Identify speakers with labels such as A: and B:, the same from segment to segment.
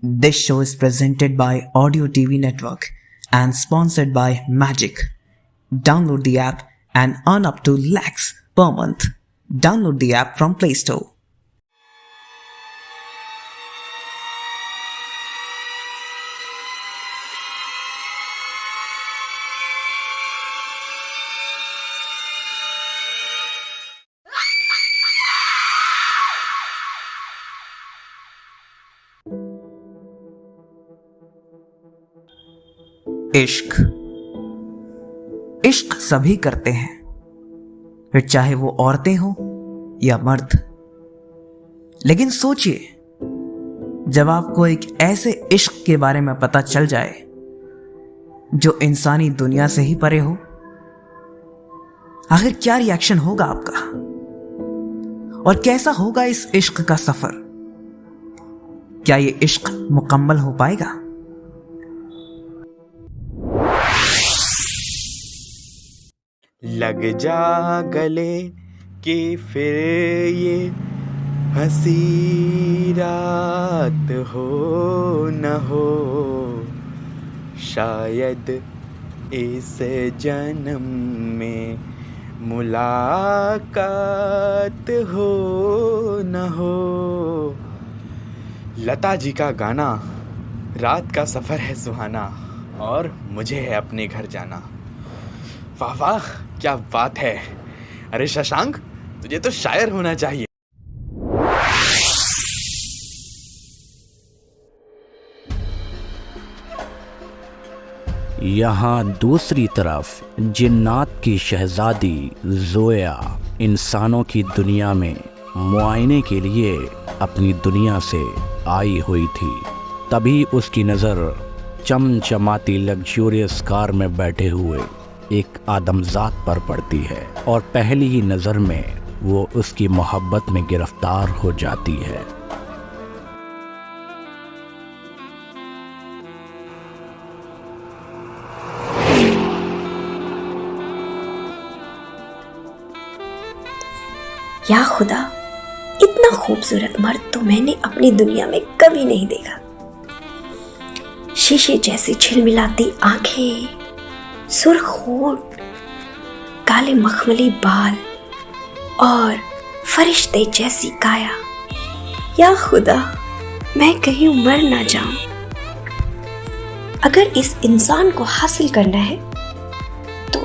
A: This show is presented by Audio TV Network and sponsored by Magic. Download the app and earn up to lakhs per month. Download the app from Play Store. इश्क इश्क सभी करते हैं, फिर चाहे वो औरतें हो या मर्द। लेकिन सोचिए, जब आपको एक ऐसे इश्क के बारे में पता चल जाए जो इंसानी दुनिया से ही परे हो, आखिर क्या रिएक्शन होगा आपका और कैसा होगा इस इश्क का सफर? क्या ये इश्क मुकम्मल हो पाएगा?
B: लग जा गले कि फिर ये हंसी रात हो न हो, शायद इस जन्म में मुलाकात हो न हो। लता जी का गाना, रात का सफ़र है सुहाना और मुझे है अपने घर जाना। वाह वाह, क्या बात है। अरे शशांक, तुझे तो शायर होना चाहिए।
C: यहाँ दूसरी तरफ जिन्नात की शहजादी ज़ोया इंसानों की दुनिया में मुआयने के लिए अपनी दुनिया से आई हुई थी। तभी उसकी नज़र चमचमाती लग्जूरियस कार में बैठे हुए एक आदमजात पर पड़ती है और पहली ही नज़र में वो उसकी मोहब्बत में गिरफ्तार हो जाती है।
D: या खुदा, इतना खूबसूरत मर्द तो मैंने अपनी दुनिया में कभी नहीं देखा। शीशे जैसी झिलमिलाती आंखें, सुर्ख होंठ, काले मखमली बाल और फरिश्ते जैसी काया। या खुदा, मैं कहीं मर ना जाऊं। अगर इस इंसान को हासिल करना है तो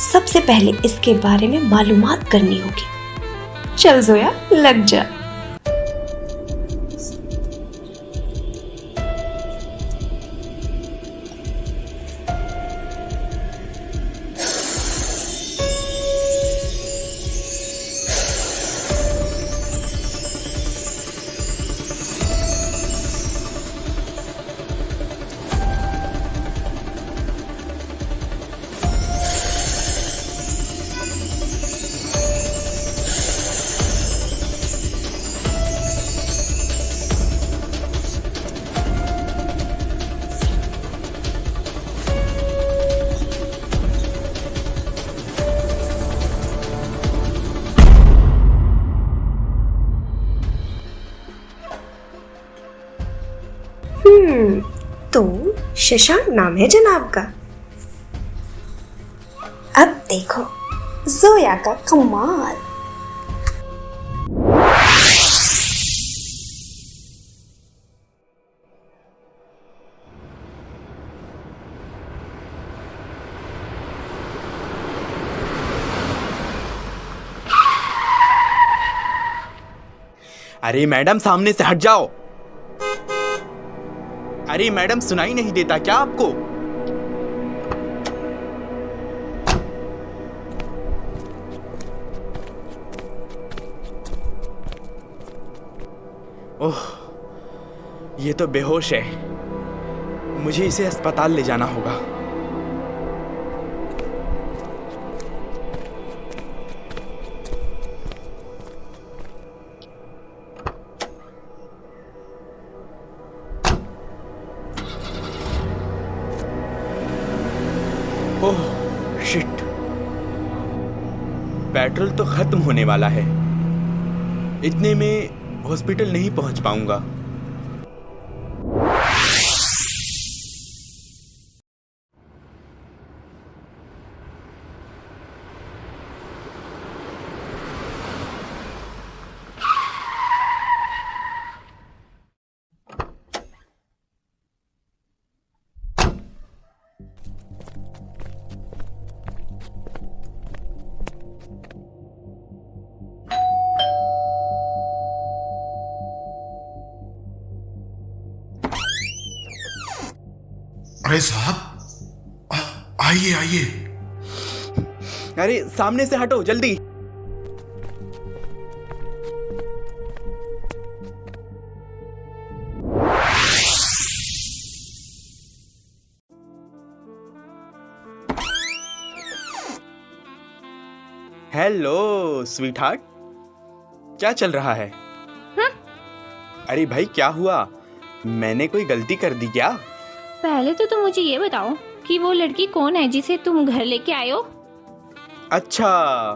D: सबसे पहले इसके बारे में मालूमात करनी होगी। चल ज़ोया, लग जा। तो शशांक नाम है जनाब का। अब देखो ज़ोया का कमाल।
B: अरे मैडम, सामने से हट जाओ। अरे मैडम, सुनाई नहीं देता क्या आपको? ओह, ये तो बेहोश है। मुझे इसे अस्पताल ले जाना होगा। ओह शिट, पेट्रोल तो खत्म होने वाला है। इतने में हॉस्पिटल नहीं पहुंच पाऊंगा।
E: अरे साहब, आइए आइए।
B: अरे सामने से हटो जल्दी। हेलो स्वीट हार्ट, क्या चल रहा है? अरे भाई क्या हुआ? मैंने कोई गलती कर दी क्या?
F: पहले तो तुम मुझे ये बताओ कि वो लड़की कौन है जिसे तुम घर लेके आए हो?
B: अच्छा,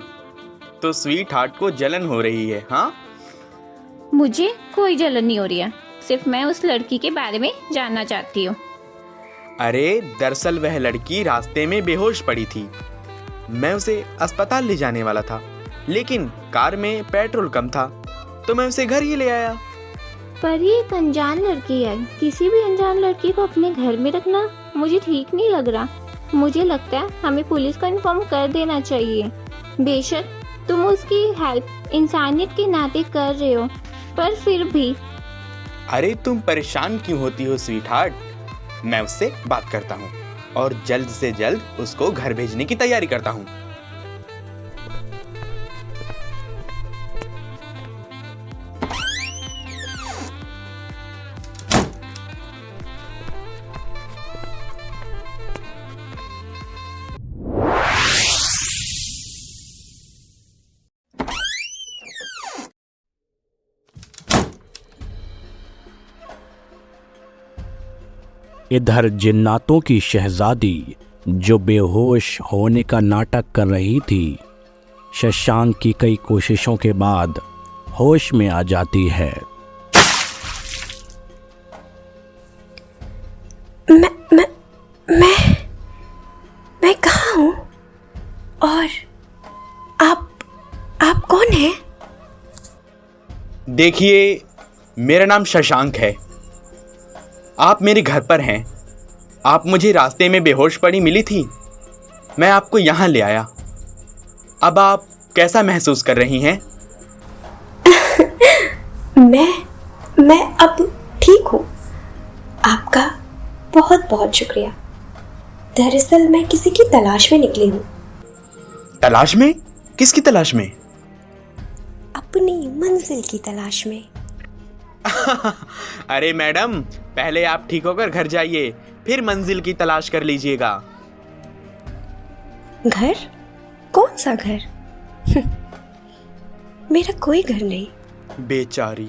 B: तो स्वीट हार्ट को जलन हो रही है, हाँ?
F: मुझे कोई जलन नहीं हो रही है, सिर्फ मैं उस लड़की के बारे में जानना चाहती हूँ।
B: अरे दरअसल वह लड़की रास्ते में बेहोश पड़ी थी। मैं उसे अस्पताल ले जाने वाला था, लेकिन कार में पेट्रोल कम था, तो मैं उसे घर ही ले आया।
F: पर ये एक अनजान लड़की है, किसी भी अनजान लड़की को अपने घर में रखना मुझे ठीक नहीं लग रहा। मुझे लगता है हमें पुलिस को इन्फॉर्म कर देना चाहिए। बेशक तुम उसकी हेल्प इंसानियत के नाते कर रहे हो, पर फिर भी।
B: अरे तुम परेशान क्यों होती हो स्वीट हार्ट? मैं उससे बात करता हूँ और जल्द से जल्द उसको घर भेजने की तैयारी करता हूँ।
C: इधर जिन्नातों की शहजादी जो बेहोश होने का नाटक कर रही थी, शशांक की कई कोशिशों के बाद होश में आ जाती है।
D: मैं कहाँ हूँ? और आप कौन हैं?
B: देखिए, मेरा नाम शशांक है। आप मेरे घर पर हैं। आप मुझे रास्ते में बेहोश पड़ी मिली थी, मैं आपको यहाँ ले आया। अब आप कैसा महसूस कर रही हैं?
D: मैं अब ठीक हूँ। आपका बहुत बहुत शुक्रिया। दरअसल मैं किसी की तलाश में निकली हूँ।
B: तलाश में? किसकी तलाश में?
D: अपनी मंजिल की तलाश में।
B: अरे मैडम, पहले आप ठीक होकर घर जाइए, फिर मंजिल की तलाश कर लीजिएगा।
D: घर? कौन सा घर? मेरा कोई घर नहीं।
B: बेचारी,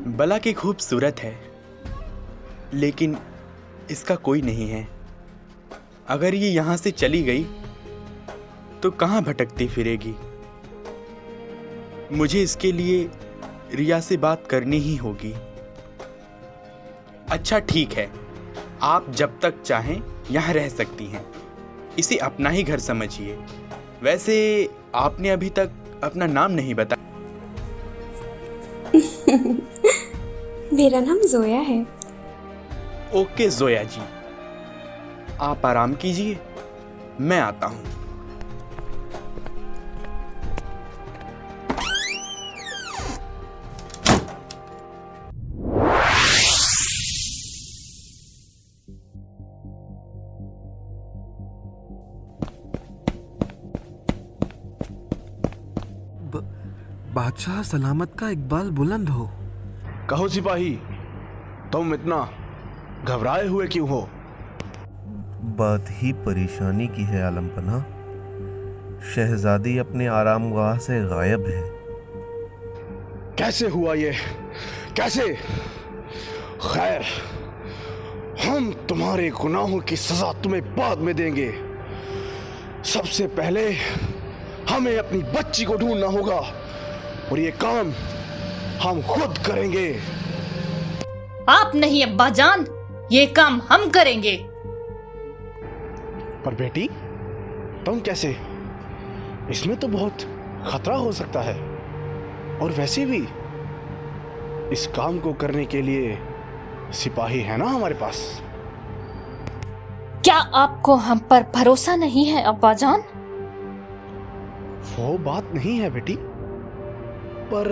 B: भला की खूबसूरत है, लेकिन इसका कोई नहीं है। अगर ये यहाँ से चली गई तो कहाँ भटकती फिरेगी? मुझे इसके लिए रिया से बात करनी ही होगी। अच्छा ठीक है, आप जब तक चाहें यहाँ रह सकती हैं। इसे अपना ही घर समझिए। वैसे आपने अभी तक अपना नाम नहीं बताया।
D: मेरा नाम जोया है।
B: ओके जोया जी, आप आराम कीजिए, मैं आता हूँ।
G: बादशाह सलामत का इकबाल बुलंद हो।
E: कहो सिपाही, तुम इतना घबराए हुए क्यों हो?
H: बात ही परेशानी की है आलम पना। शहजादी अपने आरामगाह से गायब है।
E: कैसे हुआ ये? कैसे? खैर, हम तुम्हारे गुनाहों की सजा तुम्हें बाद में देंगे। सबसे पहले हमें अपनी बच्ची को ढूंढना होगा, और ये काम हम खुद करेंगे।
I: आप नहीं अब्बा जान, ये काम हम करेंगे।
E: पर बेटी, तुम कैसे? इसमें तो बहुत खतरा हो सकता है, और वैसे भी इस काम को करने के लिए सिपाही है ना हमारे पास।
I: क्या आपको हम पर भरोसा नहीं है अब्बा जान?
E: वो बात नहीं है बेटी, पर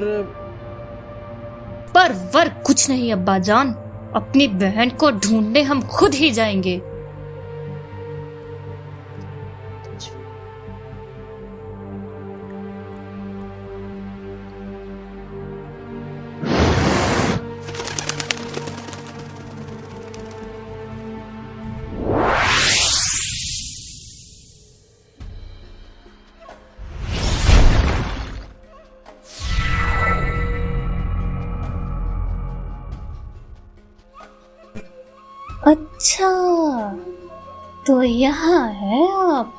I: वर कुछ नहीं अब्बा जान। अपनी बहन को ढूंढने हम खुद ही जाएंगे। अच्छा, तो यहाँ है आप।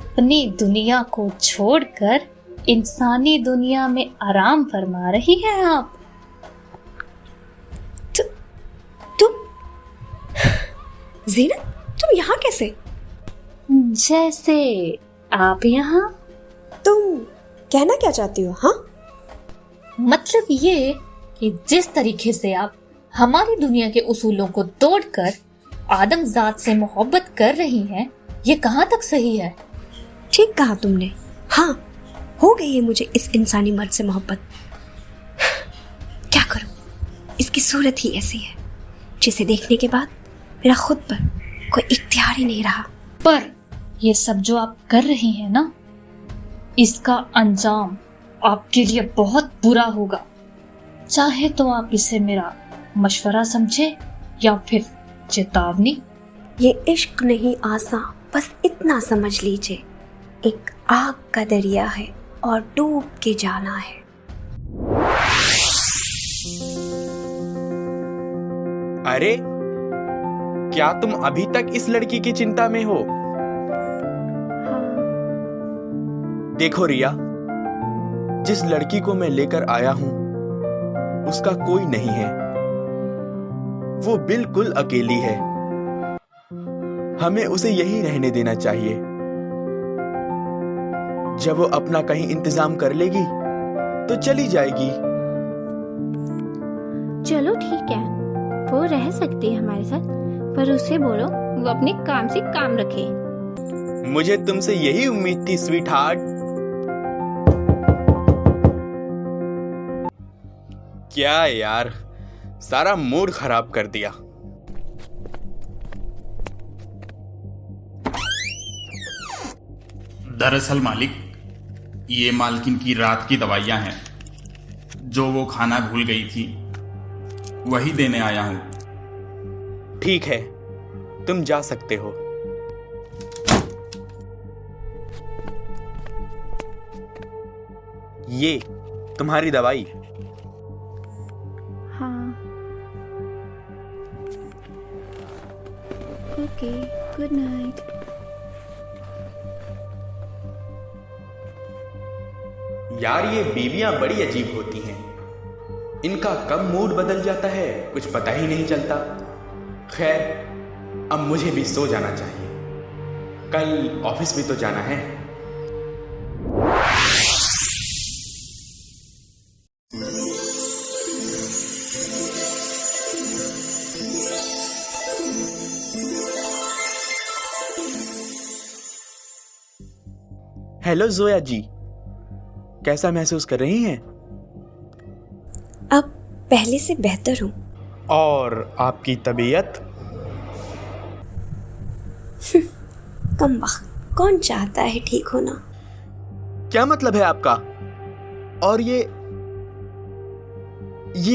I: अपनी दुनिया को छोड़कर इंसानी दुनिया में आराम फरमा रही हैं आप।
D: तुम ज़ीनत, तुम यहाँ कैसे?
I: जैसे आप यहाँ।
D: तुम कहना क्या चाहती हो? हाँ,
I: मतलब ये कि जिस तरीके से आप हमारी दुनिया के उसूलों को तोड़कर आदमजात से मोहब्बत कर रही हैं, ये कहाँ तक सही है?
D: ठीक कहा तुमने। हाँ, हो गई है मुझे इस इंसानी मर्द से मोहब्बत। क्या करूं, इसकी सूरत ही ऐसी है जिसे देखने के बाद मेरा खुद पर कोई इख्तियार ही नहीं रहा।
I: पर ये सब जो आप कर रही हैं ना, इसका अंजाम आपके लिए बहुत बुरा होगा। चाहे तो आप इसे मेरा मशवरा समझे या फिर चेतावनी।
D: ये इश्क नहीं आसा, बस इतना समझ लीजिए, एक आग का दरिया है और डूब के जाना है।
B: अरे क्या तुम अभी तक इस लड़की की चिंता में हो? देखो रिया, जिस लड़की को मैं लेकर आया हूं उसका कोई नहीं है। वो बिल्कुल अकेली है। हमें उसे यहीं रहने देना चाहिए। जब वो अपना कहीं इंतजाम कर लेगी तो चली जाएगी।
F: चलो ठीक है, वो रह सकती है हमारे साथ, पर उसे बोलो वो अपने काम से काम रखे।
B: मुझे तुमसे यही उम्मीद थी स्वीट हार्ट। क्या यार, सारा मूड खराब कर दिया।
J: दरअसल मालिक, ये मालकिन की रात की दवाइयां हैं। जो वो खाना भूल गई थी वही देने आया हूं।
B: ठीक है, तुम जा सकते हो। ये तुम्हारी दवाई।
F: हाँ, ओके, गुड नाइट।
B: यार ये बीवियां बड़ी अजीब होती हैं। इनका कब मूड बदल जाता है कुछ पता ही नहीं चलता। खैर, अब मुझे भी सो जाना चाहिए, कल ऑफिस भी तो जाना है। हेलो जोया जी, कैसा महसूस कर रही हैं?
D: अब पहले से बेहतर हूँ।
B: और आपकी तबीयत?
D: कम वक्त, कौन चाहता है ठीक होना?
B: क्या मतलब है आपका? और ये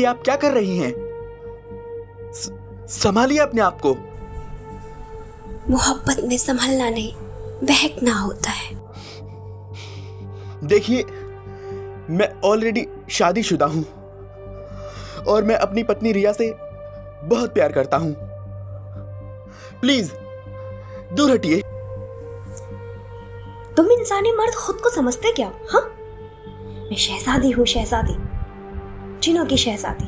B: आप क्या कर रही हैं? संभालिए अपने आप को।
D: मोहब्बत में संभलना नहीं, बहकना होता है।
B: देखिए, मैं ऑलरेडी शादीशुदा हूं और मैं अपनी पत्नी रिया से बहुत प्यार करता हूं। प्लीज दूर हटिए।
D: तुम इंसानी मर्द खुद को समझते क्या? हाँ, मैं शहजादी हूँ, शहजादी, जिनों की शहजादी।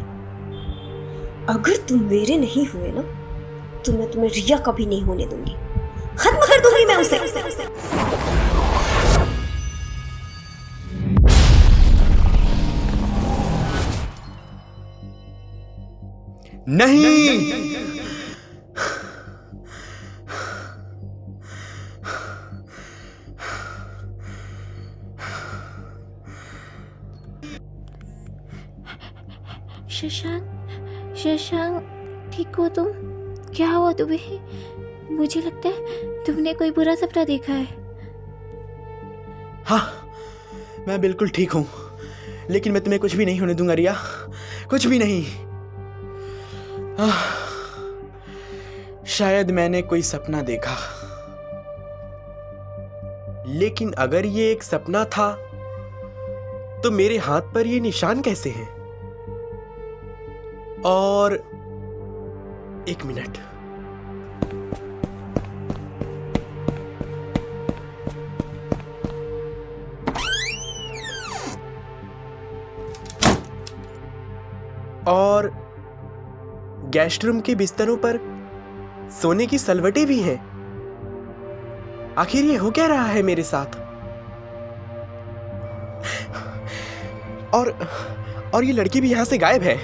D: अगर तुम मेरे नहीं हुए ना, तो मैं तुम्हें रिया कभी नहीं होने दूंगी। खत्म कर दूंगी मैं उसे।
B: नहीं,
F: शशांक, शशांक, ठीक हो तुम? क्या हुआ तुम्हें? मुझे लगता है तुमने कोई बुरा सपना देखा है।
B: हाँ, मैं बिल्कुल ठीक हूँ, लेकिन मैं तुम्हें कुछ भी नहीं होने दूंगा रिया, कुछ भी नहीं। शायद मैंने कोई सपना देखा, लेकिन अगर ये एक सपना था तो मेरे हाथ पर ये निशान कैसे हैं? और एक मिनट, और गेस्ट रूम के बिस्तरों पर सोने की सलवटें भी हैं। आखिर ये हो क्या रहा है मेरे साथ? और ये लड़की भी यहां से गायब है।